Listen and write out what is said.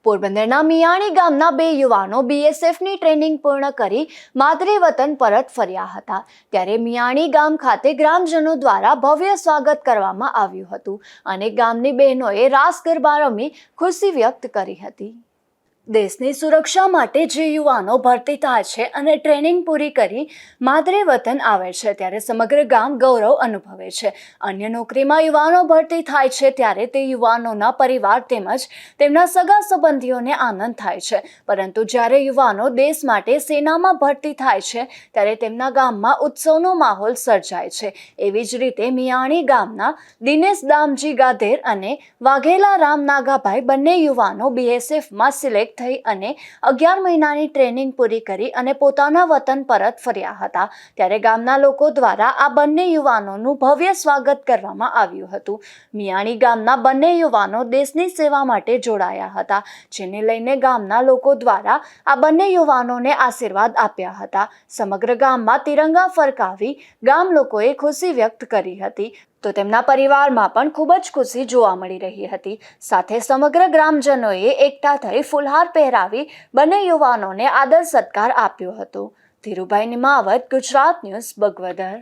પોરબંદરના મિયાણી ગામના બે યુવાનો બીએસએફની ટ્રેનિંગ પૂર્ણ કરી માદરે વતન પરત ફર્યા હતા। ત્યારે મિયાણી ગામ ખાતે ગ્રામજનો દ્વારા ભવ્ય સ્વાગત કરવામાં આવ્યું હતું અને ગામની બહેનોએ રાસ ગરબા રમી ખુશી વ્યક્ત કરી હતી। દેશની સુરક્ષા માટે જે યુવાનો ભરતી થાય છે અને ટ્રેનિંગ પૂરી કરી માદરે વતન આવે છે ત્યારે સમગ્ર ગામ ગૌરવ અનુભવે છે। અન્ય નોકરીમાં યુવાનો ભરતી થાય છે ત્યારે તે યુવાનોના પરિવાર તેમજ તેમના સગા સંબંધીઓને આનંદ થાય છે, પરંતુ જ્યારે યુવાનો દેશ માટે સેનામાં ભરતી થાય છે ત્યારે તેમના ગામમાં ઉત્સવનો માહોલ સર્જાય છે। એવી જ રીતે મિયાણી ગામના દિનેશ દામજી ગાધેર અને વાઘેલા રામ નાગાભાઈ બંને યુવાનો બીએસએફમાં સિલેક્ટ થઈ અને 11 મહિનાની ટ્રેનિંગ પૂરી કરી અને પોતાના વતન પરત ફર્યા હતા। ત્યારે ગામના લોકો દ્વારા આ બંને યુવાનોનું ભવ્ય સ્વાગત કરવામાં આવ્યું હતું। મિયાણી ગામના બંને યુવાનો દેશની સેવા માટે જોડાયા હતા, જેને લઈને ગામના લોકો દ્વારા આ બંને યુવાનોને આશીર્વાદ આપ્યા હતા। સમગ્ર ગામમાં તિરંગા ફરકાવી ગામ લોકોએ ખુશી વ્યક્ત કરી હતી, તો તેમના પરિવારમાં પણ ખૂબ જ ખુશી જોવા મળી રહી હતી। સાથે સમગ્ર ગ્રામજનોએ એકઠા થઈ ફુલહાર પહેરાવી બંને યુવાનોને આદર સત્કાર આપ્યો હતો। ધીરુભાઈ નિમાવત, ગુજરાત ન્યૂઝ, બગવદર।